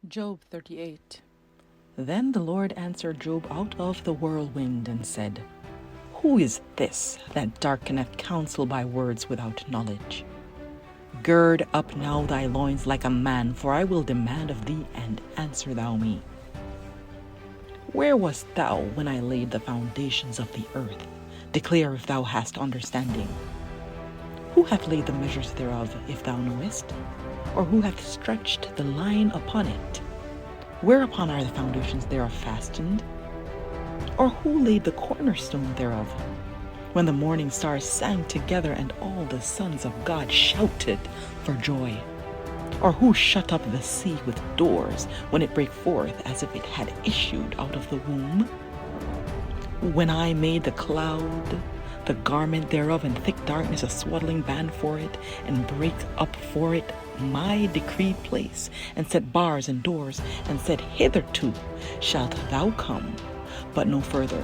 Job 38. Then the Lord answered Job out of the whirlwind and said, Who is this that darkeneth counsel by words without knowledge? Gird up now thy loins like a man, for I will demand of thee, and answer thou me. Where wast thou when I laid the foundations of the earth? Declare if thou hast understanding. Who hath laid the measures thereof, if thou knowest? Or who hath stretched the line upon it? Whereupon are the foundations thereof fastened? Or who laid the cornerstone thereof? When the morning stars sang together, and all the sons of God shouted for joy? Or who shut up the sea with doors, when it brake forth as if it had issued out of the womb? When I made the cloud the garment thereof, and thick darkness a swaddlingband for it, and break up for it my decreed place, and set bars and doors, and said, Hitherto shalt thou come, but no further,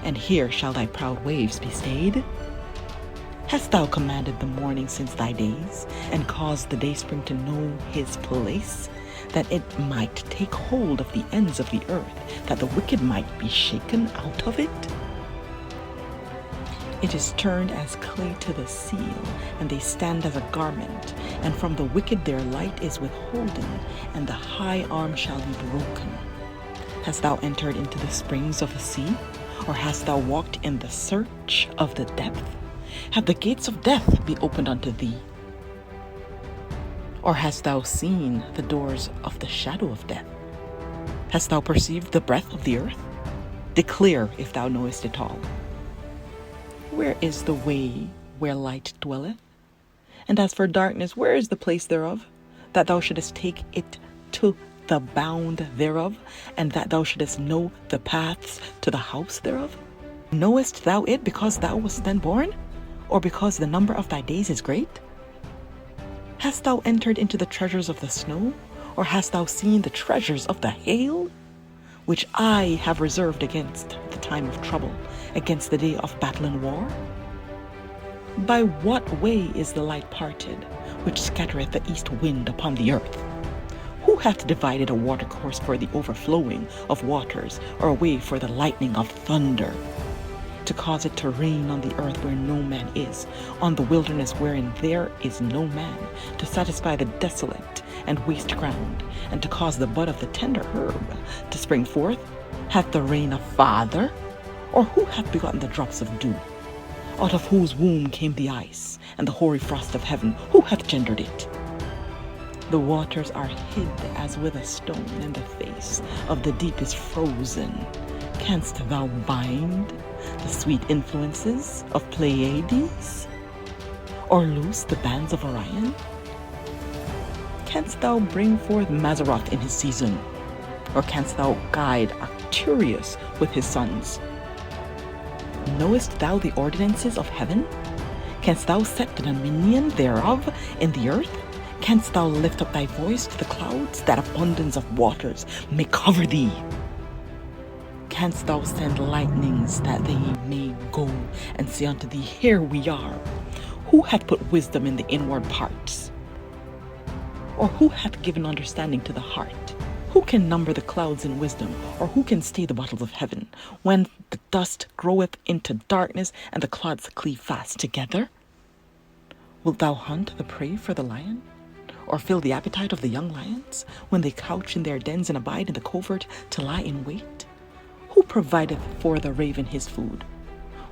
and here shall thy proud waves be stayed? Hast thou commanded the morning since thy days, and caused the dayspring to know his place, that it might take hold of the ends of the earth, that the wicked might be shaken out of it? It is turned as clay to the seal, and they stand as a garment, and from the wicked their light is withholden, and the high arm shall be broken. Hast thou entered into the springs of the sea, or hast thou walked in the search of the depth? Have the gates of death be opened unto thee? Or hast thou seen the doors of the shadow of death? Hast thou perceived the breadth of the earth? Declare if thou knowest it all. Where is the way where light dwelleth? And as for darkness, where is the place thereof? That thou shouldest take it to the bound thereof, and that thou shouldest know the paths to the house thereof? Knowest thou it because thou wast then born? Or because the number of thy days is great? Hast thou entered into the treasures of the snow? Or hast thou seen the treasures of the hail? Which I have reserved against the time of trouble, against the day of battle and war? By what way is the light parted, which scattereth the east wind upon the earth? Who hath divided a watercourse for the overflowing of waters, or a way for the lightning of thunder? To cause it to rain on the earth where no man is, on the wilderness wherein there is no man, to satisfy the desolate and waste ground, and to cause the bud of the tender herb to spring forth? Hath the rain a father? Or who hath begotten the drops of dew? Out of whose womb came the ice, and the hoary frost of heaven? Who hath gendered it? The waters are hid as with a stone, and the face of the deep is frozen. Canst thou bind the sweet influences of Pleiades, or loose the bands of Orion? Canst thou bring forth Mazzaroth in his season, or canst thou guide Arcturus with his sons? Knowest thou the ordinances of heaven? Canst thou set the dominion thereof in the earth? Canst thou lift up thy voice to the clouds, that abundance of waters may cover thee? Canst thou send lightnings, that they may go and say unto thee, Here we are? Who hath put wisdom in the inward parts? Or who hath given understanding to the heart? Who can number the clouds in wisdom? Or who can stay the bottles of heaven, when the dust groweth into darkness, and the clods cleave fast together? Wilt thou hunt the prey for the lion? Or fill the appetite of the young lions, when they couch in their dens and abide in the covert to lie in wait? Who provideth for the raven his food?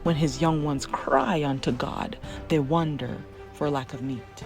When his young ones cry unto God, they wonder for lack of meat.